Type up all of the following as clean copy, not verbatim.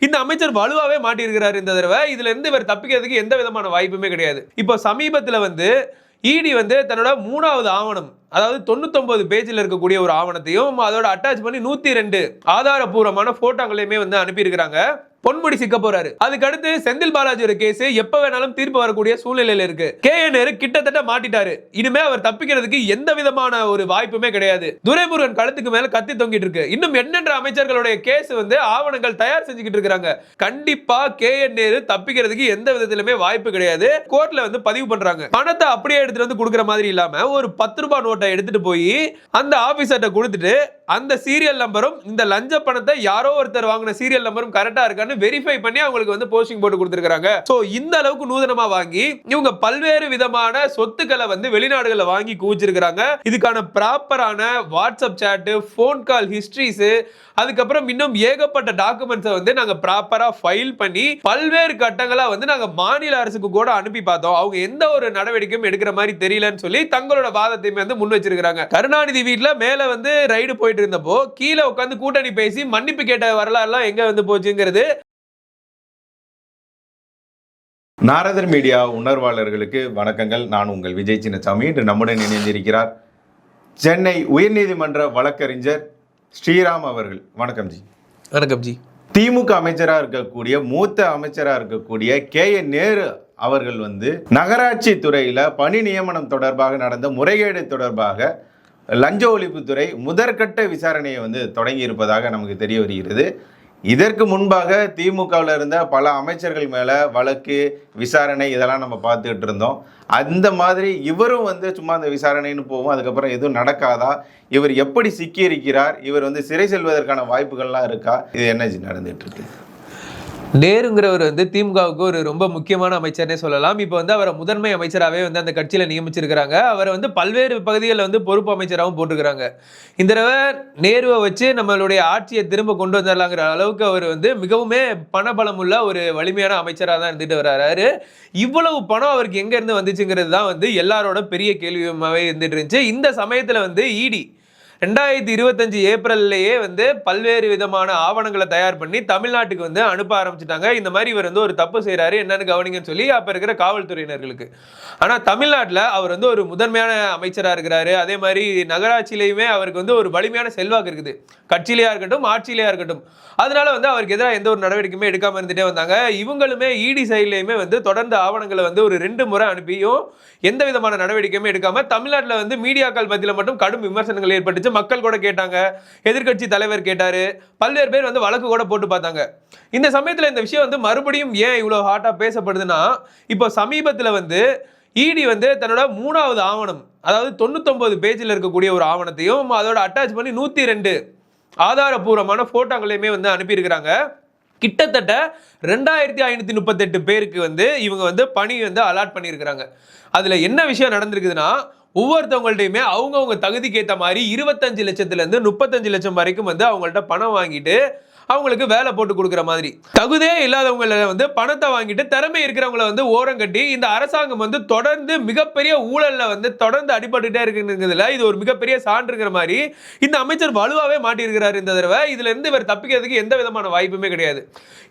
இந்த அமைச்சர் வலுவாவே மாட்டியிருக்கிறார் இந்த தடவை. இதுல இருந்து இவர் தப்பிக்கிறதுக்கு எந்த விதமான வாய்ப்புமே கிடையாது. இப்போ சமீபத்துல இடி தன்னோட 3வது ஆவணம், அதாவது 99 பேஜ்ல இருக்கக்கூடிய ஒரு ஆவணத்தையும் அதோட அட்டாச் பண்ணி 102 ஆதாரபூர்வமான போட்டோக்களையுமே அனுப்பி இருக்காங்க. பொன்முடி சிக்க போறாரு. அதுக்கு அடுத்து செந்தில் பாலாஜியோட கேஸ் எப்ப வேணாலும் தீர்ப்பு வரக்கூடிய சூழ்நிலையில இருக்கு. KN கிட்டத்தட்ட மாட்டிட்டாரு. இனிமே அவர் தப்பிக்கிறதுக்கு எந்த விதமான ஒரு வாய்ப்புமே கிடையாது. துரைமுருகன் கழுத்துக்கு மேல கத்தி தொங்கிட்டு இருக்கு. இன்னும் எண்ணற்ற அமைச்சர்களுடைய கேஸ் ஆவணங்கள் தயார் செஞ்சுக்கிட்டு இருக்காங்க. கண்டிப்பா KN தப்பிக்கிறதுக்கு எந்த விதத்திலுமே வாய்ப்பு கிடையாது. கோர்ட்ல பதிவு பண்றாங்க. பணத்தை அப்படியே எடுத்துட்டு கொடுக்கிற மாதிரி இல்லாம ஒரு 10 ரூபாய் நோட்டை எடுத்துட்டு போய் அந்த ஆபீசர்ட்ட கொடுத்துட்டு அந்த சீரியல் நம்பரும் இந்த லஞ்ச பணத்தை யாரோ ஒருத்தர் வாங்கின சீரியல் நம்பரும் கரெக்டா இருக்கான்னு வெரிஃபை பண்ணி அவங்களுக்கு போஸ்டிங் போட்டு கொடுத்திருக்காங்க. சோ இந்த அளவுக்கு நூதனமா வாங்கி இவங்க பல்வேறு விதமான சொத்துக்களை வெளிநாடுகளை வாங்கி குவிச்சிருக்காங்க. இதுக்கான ப்ராப்பரான WhatsApp chat, phone call histories, அதுக்கப்புறம் இன்னும் ஏகப்பட்ட டாக்குமெண்ட்ஸை நாங்க ப்ராப்பரா ஃபைல் பண்ணி பல்வேறு கட்டங்களா நாங்க மாநில அரசுக்கு கூட அனுப்பி பார்த்தோம். அவங்க எந்த ஒரு நடவடிக்கையும் எடுக்கிற மாதிரி தெரியலன்னு சொல்லி தங்களோட வாதத்தையுமே முன் வச்சிருக்காங்க. கருணாநிதி வீட்டுல மேல ரைடு போயிட்டு இருந்தப்போ கீழே உட்கார்ந்து கூட்டணி பேசி மன்னிப்பு கேட்ட வரலாறுலாம் எங்க போச்சுங்கிறது. நாரதர் மீடியா உணர்வாளர்களுக்கு வணக்கங்கள். நான் உங்கள் விஜய் சின்னசாமி. இன்று நம்முடன் இணைந்திருக்கிறார் சென்னை உயர்நீதிமன்ற வழக்கறிஞர் ஸ்ரீராம் அவர்கள். வணக்கம் ஜி. வணக்கம் ஜி. திமுக அமைச்சராக இருக்கக்கூடிய மூத்த அமைச்சராக இருக்கக்கூடிய KN நேரு அவர்கள் நகராட்சி துறையில பணி நியமனம் தொடர்பாக நடந்த முறைகேடு தொடர்பாக லஞ்ச ஒழிப்புத்துறை முதற்கட்ட விசாரணையை தொடங்கி இருப்பதாக நமக்கு தெரிய வருகிறது. இதற்கு முன்பாக திமுகவில் இருந்த பல அமைச்சர்கள் மேலே வழக்கு விசாரணை இதெல்லாம் நம்ம பார்த்துக்கிட்டு இருந்தோம். அந்த மாதிரி இவரும் சும்மா அந்த விசாரணைன்னு போவோம், அதுக்கப்புறம் எதுவும் நடக்காதா, இவர் எப்படி சிக்கி இருக்கிறார், இவர் சிறை செல்வதற்கான வாய்ப்புகள்லாம் இருக்கா, இது என்ன நடந்துட்டு இருக்கு? நேருங்கிறவர் திமுகவுக்கு ஒரு ரொம்ப முக்கியமான அமைச்சர்னே சொல்லலாம். இப்போ அவரை முதன்மை அமைச்சராகவே அந்த கட்சியில நியமிச்சிருக்கிறாங்க. அவரை பல்வேறு பகுதிகளில் பொறுப்பு அமைச்சராகவும் போட்டிருக்கிறாங்க. இந்த தடவை நேருவை வச்சு நம்மளுடைய ஆட்சியை திரும்ப கொண்டு வந்துடலாங்கிற அளவுக்கு அவர் மிகவுமே பணபலம் உள்ள ஒரு வலிமையான அமைச்சராக தான் இருந்துட்டு வர்றாரு. இவ்வளவு பணம் அவருக்கு எங்க இருந்து வந்துச்சுங்கிறது தான் எல்லாரோட பெரிய கேள்வியுமாவே இருந்துட்டு இருந்துச்சு. இந்த சமயத்துல இடி 2025 ஏப்ரல்லையே பல்வேறு விதமான ஆவணங்களை தயார் பண்ணி தமிழ்நாட்டுக்கு அனுப்ப ஆரம்பிச்சுட்டாங்க. இந்த மாதிரி இவர் ஒரு தப்பு செய்யறாரு, என்னன்னு கவனிங்கன்னு சொல்லி அப்ப இருக்கிற காவல்துறையினர்களுக்கு. ஆனா தமிழ்நாட்டில் அவர் ஒரு முதன்மையான அமைச்சரா இருக்கிறாரு. அதே மாதிரி நகராட்சியிலையுமே அவருக்கு ஒரு வலிமையான செல்வாக்கு இருக்குது, கட்சியிலையா இருக்கட்டும் ஆட்சியிலையா இருக்கட்டும். அதனால அவருக்கு எதிராக எந்த ஒரு நடவடிக்கையுமே எடுக்காம இருந்துட்டே வந்தாங்க. இவங்களுமே இடி சைட்லையுமே தொடர்ந்து ஆவணங்களை ஒரு 2 முறை அனுப்பியும் எந்த விதமான நடவடிக்கையுமே எடுக்காம தமிழ்நாட்டில் மீடியாக்கள் மத்தியில மட்டும் கடும் விமர்சனங்கள் ஏற்பட்டுச்சு. மக்கள் கூட கேட்டாங்க, எதிர்கட்சி தலைவர் கேட்டாரு, பல்வேறு பேர் வழக்கு கூட போட்டு பார்த்தாங்க. இந்த சமயத்துல இந்த விஷயம் மறுபடியும் ஏன் இவ்வளவு ஹாட்டா பேசப்படுதுன்னா, இப்போ சமீபத்துல இடி தன்னோட 3வது ஆவணம், அதாவது 99 பேஜ்ல இருக்கக்கூடிய ஒரு ஆவணத்தையும் அதோட அட்டாச் பண்ணி 102 ஆதாரபூர்வமான போட்டோக்களையுமே அனுப்பி இருக்காங்க. கிட்டத்தட்ட 2538 பேருக்கு இவங்க பணி அலாட் பண்ணியிருக்கிறாங்க. அதுல என்ன விஷயம் நடந்திருக்குதுன்னா, ஒவ்வொருத்தவங்கள்ட்டையுமே அவங்கவுங்க தகுதிக்கு ஏற்ற மாதிரி 25 லட்சத்துல இருந்து 35 லட்சம் வரைக்கும் அவங்கள்ட்ட பணம் வாங்கிட்டு அவங்களுக்கு வேலை போட்டு கொடுக்குற மாதிரி, தகுதியே இல்லாதவங்களை பணத்தை வாங்கிட்டு திறமை இருக்கிறவங்களை ஓரம் கட்டி இந்த அரசாங்கம் தொடர்ந்து மிகப்பெரிய ஊழல்ல தொடர்ந்து அடிபட்டுட்டே இருக்குங்கிறதுல இது ஒரு மிகப்பெரிய சான்றுங்கிற மாதிரி இந்த அமைச்சர் வலுவாவே மாட்டியிருக்கிறார் இந்த தடவை. இதுல இருந்து இவர் தப்பிக்கிறதுக்கு எந்த விதமான வாய்ப்புமே கிடையாது.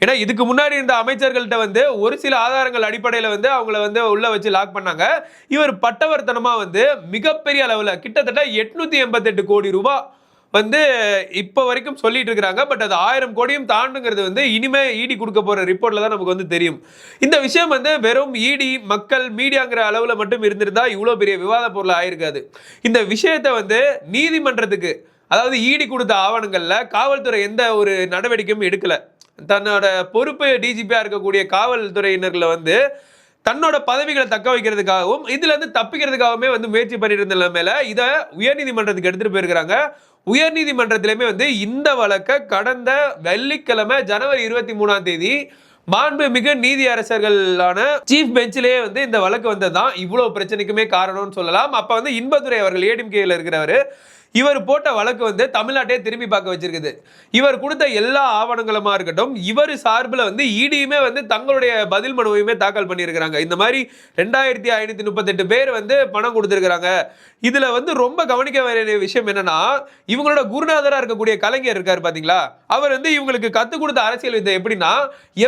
ஏன்னா இதுக்கு முன்னாடி இந்த அமைச்சர்கள்ட்ட ஒரு சில ஆதாரங்கள் அடிப்படையில் அவங்கள உள்ள வச்சு லாக் பண்ணாங்க. இவர் பட்டவர்த்தனமா மிகப்பெரிய அளவுல கிட்டத்தட்ட 888 கோடி ரூபாய் இப்ப வரைக்கும் சொல்லிட்டு இருக்காங்க. பட் அது 1000 கோடியும் தாண்டுங்கிறது இனிமே இடி கொடுக்க போற ரிப்போர்ட்ல தான் நமக்கு தெரியும். இந்த விஷயம் வெறும் இடி மக்கள் மீடியாங்கிற அளவுல மட்டும் இருந்திருந்தா இவ்வளவு பெரிய விவாத பொருள் ஆயிருக்காது. இந்த விஷயத்தை நீதிமன்றத்துக்கு, அதாவது இடி கொடுத்த ஆவணங்கள்ல காவல்துறை எந்த ஒரு நடவடிக்கையும் எடுக்கல. தன்னோட பொறுப்பு டிஜிபியா இருக்கக்கூடிய காவல்துறையினர்களை தன்னோட பதவிகளை தக்க வைக்கிறதுக்காகவும் இதுல இருந்து தப்பிக்கிறதுக்காகவுமே முயற்சி பண்ணிட்டு இருந்த நிலைமையில இதை உயர்நீதிமன்றத்துக்கு எடுத்துட்டு போயிருக்கிறாங்க. உயர்நீதிமன்றத்திலுமே இந்த வழக்கை கடந்த வெள்ளிக்கிழமை ஜனவரி 23ஆம் தேதி மாண்புமிகு நீதி அரசர்களான சீஃப் பெஞ்சிலேயே இந்த வழக்கு வந்ததுதான் இவ்வளவு பிரச்சனைக்குமே காரணம்னு சொல்லலாம். அப்ப இன்பதுரை அவர்கள் ஏடிஎம்கேல இருக்கிறவர், இவர் போட்ட வழக்கு வந்து தமிழ்நாட்டையே திரும்பி பார்க்க வச்சிருக்குது. இவர் கொடுத்த எல்லா ஆவணங்களுமா இருக்கட்டும், இவர் சார்பில் வந்து இடியுமே வந்து தங்களுடைய பதில் மனுவையுமே தாக்கல் பண்ணியிருக்கிறாங்க. இந்த மாதிரி 2538 பேர் வந்து பணம் கொடுத்துருக்காங்க. இதுல வந்து ரொம்ப கவனிக்க வேண்டிய விஷயம் என்னன்னா, இவங்களோட குருநாதரா இருக்கக்கூடிய கலைஞர் இருக்காரு பாத்தீங்களா, அவர் வந்து இவங்களுக்கு கத்து கொடுத்த அரசியல் வித்தை எப்படின்னா,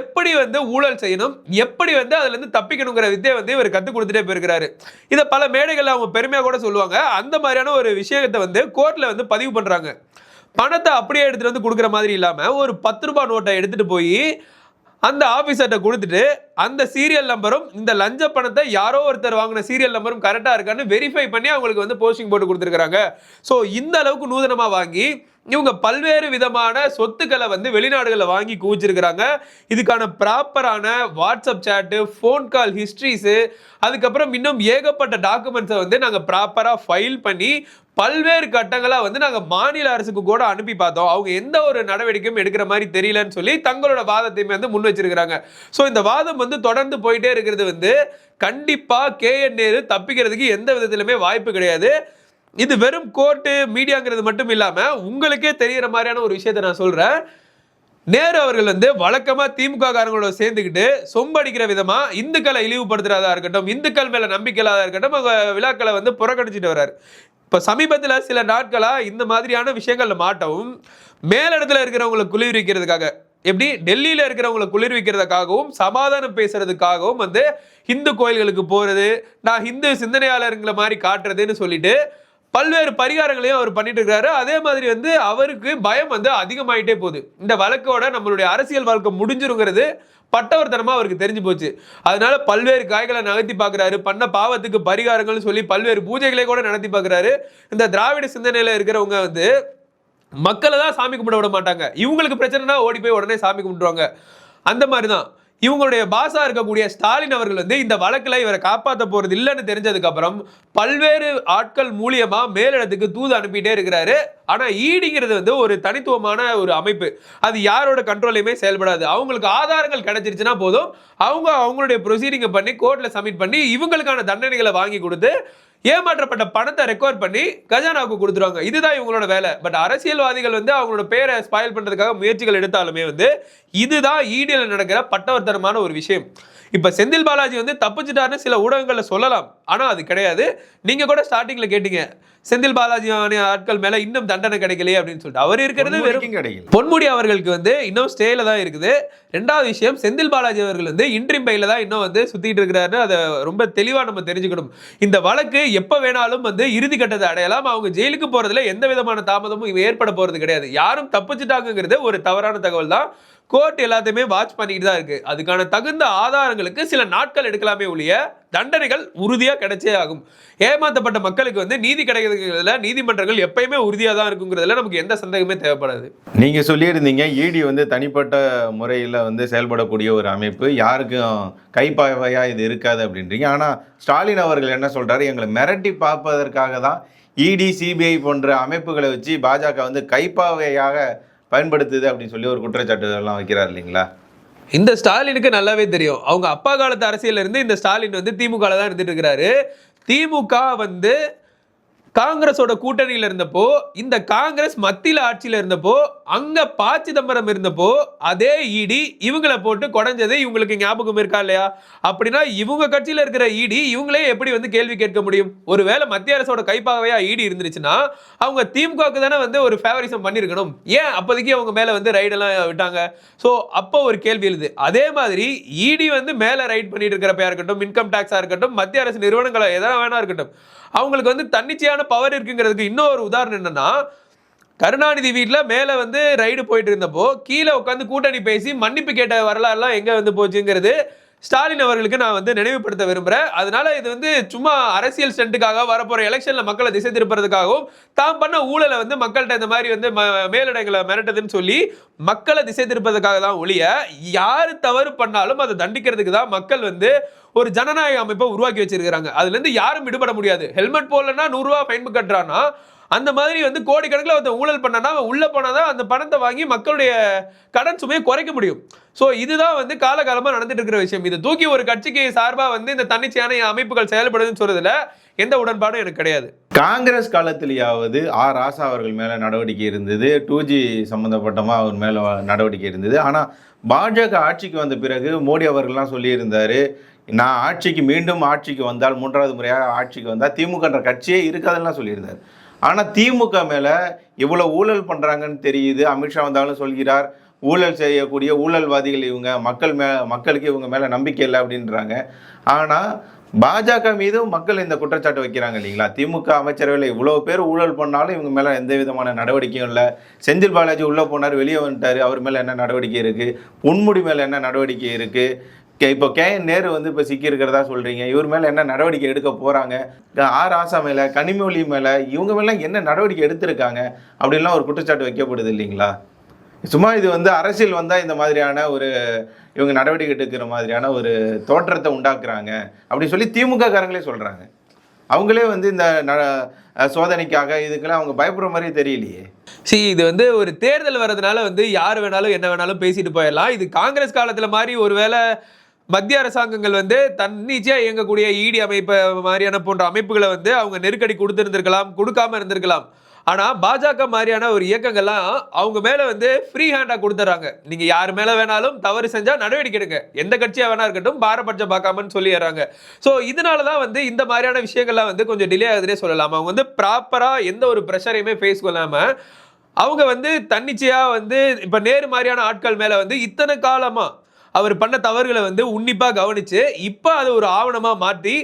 எப்படி வந்து ஊழல் செய்யணும், எப்படி வந்து அதுல இருந்து தப்பிக்கணுங்கிற வித்தை வந்து இவர் கத்து கொடுத்துட்டே போயிருக்கிறாரு. இத பல மேடைகள்ல அவங்க பெருமையா கூட சொல்லுவாங்க. அந்த மாதிரியான ஒரு விஷயத்தை வந்து கோர்ட்ல வந்து பதிவு பண்றாங்க. பணத்தை அப்படியே எடுத்துட்டு வந்து கொடுக்குற மாதிரி இல்லாம ஒரு 10 ரூபாய் நோட்டை எடுத்துட்டு போய் அந்த ஆபீசர்ட்ட கொடுத்துட்டு அந்த சீரியல் நம்பரும் இந்த லஞ்ச பணத்தை யாரோ ஒருத்தர் வாங்கின சீரியல் நம்பரும் கரெக்டா இருக்கான்னு வெரிஃபை பண்ணி அவங்களுக்கு வந்து போஸ்டிங் போட்டு கொடுத்துருக்காங்க. ஸோ இந்த அளவுக்கு நூதனமா வாங்கி இவங்க பல்வேறு விதமான சொத்துக்களை வந்து வெளிநாடுகளில் வாங்கி குவிச்சிருக்கிறாங்க. இதுக்கான ப்ராப்பரான வாட்ஸ்அப் சேட்டு, ஃபோன் கால் ஹிஸ்ட்ரிஸு, அதுக்கப்புறம் இன்னும் ஏகப்பட்ட டாக்குமெண்ட்ஸை வந்து நாங்கள் ப்ராப்பராக ஃபைல் பண்ணி பல்வேறு கட்டங்களாக வந்து நாங்கள் மாநில அரசுக்கு கூட அனுப்பி பார்த்தோம். அவங்க எந்த ஒரு நடவடிக்கையும் எடுக்கிற மாதிரி தெரியலன்னு சொல்லி தங்களோட வாதத்தையுமே வந்து முன் வச்சிருக்கிறாங்க. ஸோ இந்த வாதம் வந்து தொடர்ந்து போயிட்டே இருக்கிறது வந்து கண்டிப்பாக KN நேரு தப்பிக்கிறதுக்கு எந்த விதத்திலுமே வாய்ப்பு கிடையாது. இது வெறும் கோர்ட்டு மீடியாங்கிறது மட்டும் இல்லாம உங்களுக்கே தெரியற மாதிரியான ஒரு விஷயத்தை நான் சொல்றேன். நேரு அவர்கள் வந்து வழக்கமா திமுக காரங்களோட சேர்ந்துக்கிட்டு சொம்படிக்கிற விதமா இந்துக்களை இழிவுபடுத்துறதா இருக்கட்டும், இந்துக்கள் மேல நம்பிக்கை இல்லாத இருக்கட்டும், அவங்க விழாக்களை வந்து புறக்கணிச்சுட்டு வர்றாரு. இப்ப சமீபத்துல சில நாட்களா இந்த மாதிரியான விஷயங்கள்ல மாட்டவும் மேலிடத்துல இருக்கிறவங்களை குளிர்விக்கிறதுக்காக, எப்படி டெல்லியில இருக்கிறவங்களை குளிர்விக்கிறதுக்காகவும் சமாதானம் பேசுறதுக்காகவும் வந்து இந்து கோயில்களுக்கு போறது, நான் இந்து சிந்தனையாளர்களை மாதிரி காட்டுறதுன்னு சொல்லிட்டு பல்வேறு பரிகாரங்களையும் அவர் பண்ணிட்டு இருக்காரு. அதே மாதிரி வந்து அவருக்கு பயம் வந்து அதிகமாயிட்டே போகுது. இந்த வழக்கோட நம்மளுடைய அரசியல் வாழ்க்கை முடிஞ்சிருங்கிறது பட்டவர்த்தனமா அவருக்கு தெரிஞ்சு போச்சு. அதனால பல்வேறு காய்களை நகர்த்தி பார்க்கிறாரு. பண்ண பாவத்துக்கு பரிகாரங்கள்னு சொல்லி பல்வேறு பூஜைகளை கூட நடத்தி பார்க்கிறாரு. இந்த திராவிட சிந்தனையில இருக்கிறவங்க வந்து மக்களை தான் சாமி கும்பிட விட மாட்டாங்க. இவங்களுக்கு பிரச்சனைனா ஓடி போய் உடனே சாமி கும்பிடுவாங்க. அந்த மாதிரி தான் இவங்களுடைய பாசா இருக்கக்கூடிய ஸ்டாலின் அவர்கள் வந்து இந்த வழக்கில் இவரை காப்பாற்ற போறது இல்லைன்னு தெரிஞ்சதுக்கு அப்புறம் பல்வேறு ஆட்கள் மூலியமா மேலிடத்துக்கு தூது அனுப்பிட்டே இருக்கிறாரு. ஆனா ஈடிங்கிறது வந்து ஒரு தனித்துவமான ஒரு அமைப்பு. அது யாரோட கண்ட்ரோலையுமே செயல்படாது. அவங்களுக்கு ஆதாரங்கள் கிடைச்சிருச்சுன்னா போதும், அவங்களுடைய ப்ரொசீடிங்கை பண்ணி கோர்ட்ல சப்மிட் பண்ணி இவங்களுக்கான தண்டனைகளை வாங்கி கொடுத்து ஏமாற்றப்பட்ட பணத்தை ரெக்கவர் பண்ணி கஜானாவுக்கு கொடுத்துருவாங்க. இதுதான் இவங்களோட வேலை. பட் அரசியல்வாதிகள் வந்து அவங்களோட பேரை ஸ்பாயில் பண்றதுக்காக முயற்சிகள் எடுத்தாலுமே வந்து இதுதான் ஈடியில நடக்கிற பட்டவர்த்தனமான ஒரு விஷயம். இப்ப செந்தில் பாலாஜி வந்து தப்பிச்சுட்டாருன்னு சில ஊடகங்கள்ல சொல்லலாம், ஆனா அது கிடையாது. நீங்க கூட ஸ்டார்டிங்ல கேட்டீங்க செந்தில் பாலாஜி ஆட்கள் மேல இன்னும் தண்டனை கிடைக்கலையே அப்படின்னு சொல்லிட்டு. அவர் இருக்கிறது வெறும் பொன்முடி அவர்களுக்கு வந்து இன்னும் ஸ்டேல தான் இருக்குது. ரெண்டாவது விஷயம், செந்தில் பாலாஜி அவர்கள் வந்து இன்ட்ரீம் பையில தான் இன்னும் வந்து சுத்திட்டு இருக்கிறாரு. அதை ரொம்ப தெளிவா நம்ம தெரிஞ்சுக்கணும். இந்த வழக்கு எப்ப வேணாலும் வந்து இறுதி கட்டத்தை அடையலாம். அவங்க ஜெயிலுக்கு போறதுல எந்த விதமான தாமதமும் ஏற்பட போறது கிடையாது. யாரும் தப்பிச்சுட்டாங்கிறது ஒரு தவறான தகவல் தான். கோர்ட் எல்லாத்தையுமே வாட்ச் பண்ணிட்டு தான் இருக்கு. அதுக்கான தகுந்த ஆதாரங்களுக்கு சில நாட்கள் எடுக்கலாமே ஒழிய தண்டனைகள் உறுதியா கிடைச்சே ஆகும். ஏமாற்றப்பட்ட மக்களுக்கு வந்து நீதி கிடைக்கிறதுல நீதிமன்றங்கள் எப்பயுமே உறுதியா தான் இருக்குங்கிறதுல நமக்கு எந்த சந்தேகமே தேவைப்படாது. நீங்க சொல்லியிருந்தீங்க இடி வந்து தனிப்பட்ட முறையில் வந்து செயல்படக்கூடிய ஒரு அமைப்பு, யாருக்கும் கைப்பாவையா இது இருக்காது அப்படின்றீங்க. ஆனா ஸ்டாலின் அவர்கள் என்ன சொல்றாரு, எங்களை மிரட்டி பார்ப்பதற்காக தான் இடி சிபிஐ போன்ற அமைப்புகளை வச்சு பாஜக வந்து கைப்பாவையாக பயன்படுத்துது அப்படின்னு சொல்லி ஒரு குற்றச்சாட்டு எல்லாம் வைக்கிறார் இல்லைங்களா? இந்த ஸ்டாலினுக்கு நல்லாவே தெரியும். அவங்க அப்பா காலத்து அரசியல் இருந்து இந்த ஸ்டாலின் வந்து திமுக தான் இருந்துட்டு இருக்கிறாரு. திமுக வந்து காங்கிரஸோட கூட்டணியில இருந்தப்போ, இந்த காங்கிரஸ் மத்தியில ஆட்சியில இருந்தப்போ, அங்க ப. சிதம்பரம் இருந்தப்போ அதே இடி இவங்களை போட்டு கொடைஞ்சது இவங்களுக்கு ஞாபகம் இருக்கா இல்லையா? அப்படின்னா இவங்க கட்சியில இருக்கிற இடி இவங்களே எப்படி வந்து கேள்வி கேட்க முடியும்? ஒருவேளை மத்திய அரசோட கைப்பாவையா இடி இருந்துச்சுன்னா அவங்க திமுகவுக்கு தானே வந்து ஒரு ஃபேவரிசம் பண்ணிருக்கணும். ஏன் அப்போதைக்கு அவங்க மேல வந்து ரைடெல்லாம் விட்டாங்க? ஸோ அப்போ ஒரு கேள்வி எழுது. அதே மாதிரி இடி வந்து மேல ரைட் பண்ணிட்டு இருக்கிறப்பா இருக்கட்டும், இன்கம் டாக்ஸா இருக்கட்டும், மத்திய அரசு நிறுவனங்களை எதனா வேணா இருக்கட்டும், அவங்களுக்கு வந்து தன்னிச்சையான பவர் இருக்குங்கிறதுக்கு இன்னொரு உதாரணம் என்னன்னா, கருணாநிதி வீட்டில் மேலே வந்து ரைடு போயிட்டு இருந்தப்போ கீழே உட்காந்து கூட்டணி பேசி மன்னிப்பு கேட்ட வரலாறுலாம் எங்கே வந்து போச்சுங்கிறது ஸ்டாலின் அவர்களுக்கு நான் வந்து நினைவுபடுத்த விரும்புகிறேன். அதனால இது வந்து சும்மா அரசியல் ஸ்டண்ட்டுக்காக வரப்போகிற எலெக்ஷனில் மக்களை திசை திருப்புறதுக்காகவும் தாம் பண்ண ஊழலை வந்து மக்கள்கிட்ட இந்த மாதிரி வந்து மேலிடங்களை மிரட்டுதுன்னு சொல்லி மக்களை திசை திருப்பதுக்காக தான் ஒழிய, யார் தவறு பண்ணாலும் அதை தண்டிக்கிறதுக்கு தான் மக்கள் வந்து ஒரு ஜனநாயக அமைப்பை உருவாக்கி வச்சிருக்கிறாங்க. அதுலேருந்து யாரும் விடுபட முடியாது. ஹெல்மெட் போடலன்னா 100 ரூபா ஃபைன் கட்டுறான்னா அந்த மாதிரி வந்து கோடிக்கணக்கில் ஒருத்தன் ஊழல் பண்ணனா உள்ள போனாதான் அந்த பணத்தை வாங்கி மக்களுடைய கடன் சுமையை குறைக்க முடியும். ஸோ இதுதான் வந்து காலகாலமாக நடந்துட்டு இருக்கிற விஷயம். இது தூக்கி ஒரு கட்சிக்கு சார்பாக வந்து இந்த தன்னிச்சையான அமைப்புகள் செயல்படுதுன்னு சொல்றதுல எந்த உடன்பாடும் எனக்கு கிடையாது. காங்கிரஸ் காலத்திலேயாவது ராசா அவர்கள் மேலே நடவடிக்கை இருந்தது, 2G சம்மந்தப்பட்டமாக அவர் மேலே நடவடிக்கை இருந்தது. ஆனால் பாஜக ஆட்சிக்கு வந்த பிறகு மோடி அவர்கள்லாம் சொல்லியிருந்தார், நான் மீண்டும் ஆட்சிக்கு வந்தால் 3வது முறையாக ஆட்சிக்கு வந்தால் திமுகன்ற கட்சியே இருக்காதுலாம் சொல்லியிருந்தார். ஆனால் திமுக மேலே இவ்வளோ ஊழல் பண்ணுறாங்கன்னு தெரியுது. அமித்ஷா வந்தாலும் சொல்கிறார், ஊழல் செய்யக்கூடிய ஊழல்வாதிகள் இவங்க, மக்களுக்கு இவங்க மேலே நம்பிக்கை இல்லை அப்படின்றாங்க. ஆனால் பாஜக மீதும் மக்கள் இந்த குற்றச்சாட்டு வைக்கிறாங்க இல்லைங்களா? திமுக அமைச்சரவையில் இவ்வளோ பேர் ஊழல் பண்ணாலும் இவங்க மேலே எந்த விதமான நடவடிக்கையும் இல்லை. செந்தில் பாலாஜி உள்ளே போனார், வெளியே வந்துட்டார், அவர் மேலே என்ன நடவடிக்கை இருக்குது? பொன்முடி மேலே என்ன நடவடிக்கை இருக்குது? இப்போ KN நேரு இப்போ சிக்கியிருக்கிறதா சொல்கிறீங்க, இவர் மேலே என்ன நடவடிக்கை எடுக்க போகிறாங்க? ராசா மேலே, கனிமொழி மேலே, இவங்க மேலே என்ன நடவடிக்கை எடுத்திருக்காங்க அப்படின்லாம் ஒரு குற்றச்சாட்டு வைக்கப்படுது இல்லைங்களா? சும்மா இது அரசியல் வந்தால் இந்த மாதிரியான இவங்க நடவடிக்கை எடுக்கிற மாதிரியான ஒரு தோற்றத்தை உண்டாக்குறாங்க அப்படின்னு சொல்லி திமுக காரங்களே சொல்கிறாங்க. அவங்களே இந்த சோதனைக்காக இதுக்கெல்லாம் அவங்க பயப்படுற மாதிரி தெரியலையே. இது ஒரு தேர்தல் வர்றதுனால யார் வேணாலும் என்ன வேணாலும் பேசிட்டு போயிடலாம். இது காங்கிரஸ் காலத்தில் மாதிரி ஒருவேளை மத்திய அரசாங்கங்கள் தன்னிச்சையாக இயங்கக்கூடிய இடி அமைப்பு மாதிரியான போன்ற அமைப்புகளை அவங்க நெருக்கடி கொடுத்துருந்துருக்கலாம், கொடுக்காம இருந்திருக்கலாம். ஆனால் பாஜக மாதிரியான ஒரு இயக்கங்கள்லாம் அவங்க மேலே ஃப்ரீ ஹேண்டாக கொடுத்துட்றாங்க. நீங்கள் யார் மேலே வேணாலும் தவறு செஞ்சால் நடவடிக்கை எடுங்க, எந்த கட்சியாக வேணா இருக்கட்டும், பாரபட்சம் பார்க்காமன்னு சொல்லிடுறாங்க. ஸோ இதனால தான் இந்த மாதிரியான விஷயங்கள்லாம் கொஞ்சம் டிலே ஆகுதுன்னே சொல்லலாம். அவங்க ப்ராப்பராக எந்த ஒரு ப்ரெஷரையுமே ஃபேஸ் பண்ணாமல் அவங்க தன்னிச்சையாக இப்போ நேரு மாதிரியான ஆட்கள் மேலே இத்தனை காலமாக அவர் பண்ண தவறுகளை உன்னிப்பாக கவனித்து இப்போ அதை ஒரு ஆவணமாக மாற்றி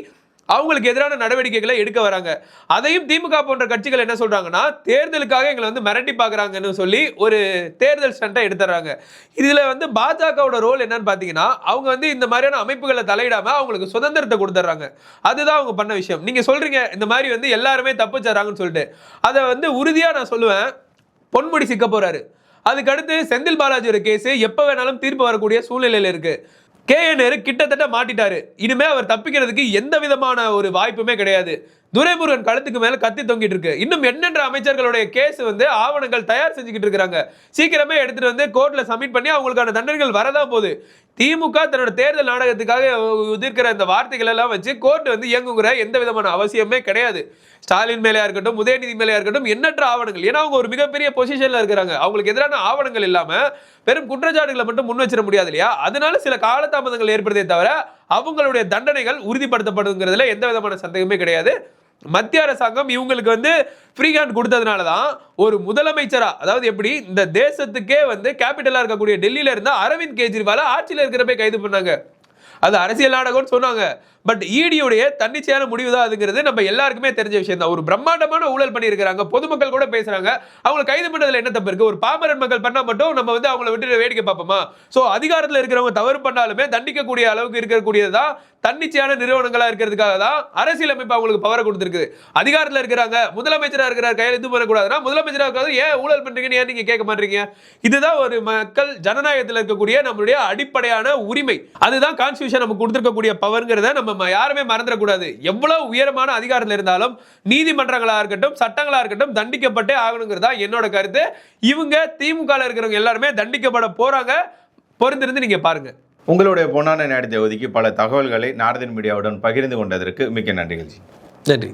அவங்களுக்கு எதிரான நடவடிக்கைகளை எடுக்க வராங்க. அதையும் திமுக போன்ற கட்சிகள் என்ன சொல்றாங்கன்னா, தேர்தலுக்காக எங்களை மிரட்டி பார்க்குறாங்கன்னு சொல்லி ஒரு தேர்தல் ஸ்டண்டை எடுத்துறாங்க. இதில் பாஜகவோட ரோல் என்னன்னு பார்த்தீங்கன்னா, அவங்க இந்த மாதிரியான அமைப்புகளை தலையிடாமல் அவங்களுக்கு சுதந்திரத்தை கொடுத்துட்றாங்க. அதுதான் அவங்க பண்ண விஷயம். நீங்கள் சொல்றீங்க இந்த மாதிரி எல்லாருமே தப்புச்சாராங்கன்னு சொல்லிட்டு, அதை உறுதியாக நான் சொல்லுவேன். பொன்முடி சிக்க போறாரு. அதுக்கடுத்து செந்தில் பாலாஜியோட கேஸ் எப்போ வேணாலும் தீர்ப்பு வரக்கூடிய சூழ்நிலையில் இருக்கு. KN நேரு கிட்டத்தட்ட மாட்டிட்டாரு. இனிமே அவர் தப்பிக்கிறதுக்கு எந்த விதமான ஒரு வாய்ப்புமே கிடையாது. துரைமுருகன் கழுத்துக்கு மேல கத்தி தொங்கிட்டு இருக்கு. இன்னும் எண்ணற்ற அமைச்சர்களுடைய கேஸ் ஆவணங்கள் தயார் செஞ்சுக்கிட்டு இருக்காங்க. சீக்கிரமே எடுத்துட்டு கோர்ட்ல சப்மிட் பண்ணி அவங்களுக்கான தண்டனைகள் வரதான் போகுது. திமுக தன்னோட தேர்தல் நாடகத்துக்காக உதிர்க்கிற இந்த வார்த்தைகள் எல்லாம் வச்சு கோர்ட் இயங்குங்கிற எந்த விதமான அவசியமே கிடையாது. ஸ்டாலின் மேலையா இருக்கட்டும், உதயநிதி மேலையா இருக்கட்டும், எண்ணற்ற ஆவணங்கள். ஏன்னா அவங்க ஒரு மிகப்பெரிய பொசிஷன்ல இருக்கிறாங்க. அவங்களுக்கு எதிரான ஆவணங்கள் இல்லாம வெறும் குற்றச்சாட்டுகளை மட்டும் முன் வச்சிட முடியாது இல்லையா? அதனால சில காலதாமதங்கள் ஏற்படுதே தவிர அவங்களுடைய தண்டனைகள் உறுதிப்படுத்தப்படுங்கிறதுல எந்த விதமான சந்தேகமே கிடையாது. மத்திய அரசாங்கம் இவங்களுக்கு ஃப்ரீ ஹேண்ட் கொடுத்ததுனால தான் ஒரு முதலமைச்சரா, அதாவது எப்படி இந்த தேசத்துக்கே கேபிட்டலா இருக்கக்கூடிய டெல்லியில இருந்தா அரவிந்த் கெஜ்ரிவால் ஆட்சியில் இருக்கிறப்ப கைது பண்ணாங்க. அது அரசியல் நாடகம்னு சொன்னாங்க. பட் ஈடியுடைய தன்னிச்சையான முடிவு தான் அதுங்கிறது நம்ம எல்லாருக்குமே தெரிஞ்ச விஷயம் தான். ஒரு பிரம்மாண்டமான ஊழல் பண்ணியிருக்கிறாங்க, பொதுமக்கள் கூட பேசுறாங்க. அவங்களை கைது பண்ணதுல என்ன தப்பு இருக்கு? ஒரு பாமரன் மக்கள் பண்ணா மட்டும் நம்ம அவங்கள விட்டு வேடிக்கை பார்ப்போமா? ஸோ அதிகாரத்தில் இருக்கிறவங்க தவறு பண்ணாலுமே தண்டிக்கக்கூடிய அளவுக்கு இருக்கக்கூடியதான் தன்னிச்சையான நிறுவனங்களா இருக்கிறதுக்காக தான் அரசியலமைப்பு அவங்களுக்கு பவரை கொடுத்துருக்கு. அதிகாரத்தில் இருக்கிறாங்க, முதலமைச்சராக இருக்கிறார், கையில் இது பண்ணக்கூடாதுன்னா முதலமைச்சராக இருக்காது, ஏன் ஊழல் பண்றீங்கன்னு ஏன் நீங்க கேட்க மாட்டீங்க? இதுதான் ஒரு மக்கள் ஜனநாயகத்தில் இருக்கக்கூடிய நம்மளுடைய அடிப்படையான உரிமை. அதுதான் கான்ஸ்டிடியூஷன் நமக்கு கொடுத்திருக்கக்கூடிய பவர்ங்கிறத நம்ம யாருமே மறந்துடக்கூடாது. எவ்வளவு உயரமான அதிகாரத்தில் இருந்தாலும் நீதிமன்றங்களா இருக்கட்டும், சட்டங்களா இருக்கட்டும் தண்டிக்கப்பட்டே ஆகணுங்கிறதா என்னோட கருத்து. இவங்க திமுக இருக்கிறவங்க எல்லாருமே தண்டிக்கப்பட போறாங்க. பொறுத்திருந்து நீங்க பாருங்க. உங்களுடைய பொன்னான நேரத்தை ஒதுக்கி பல தகவல்களை நார்தன் மீடியாவுடன் பகிர்ந்து கொண்டதற்கு மிக்க நன்றிகள். நன்றி.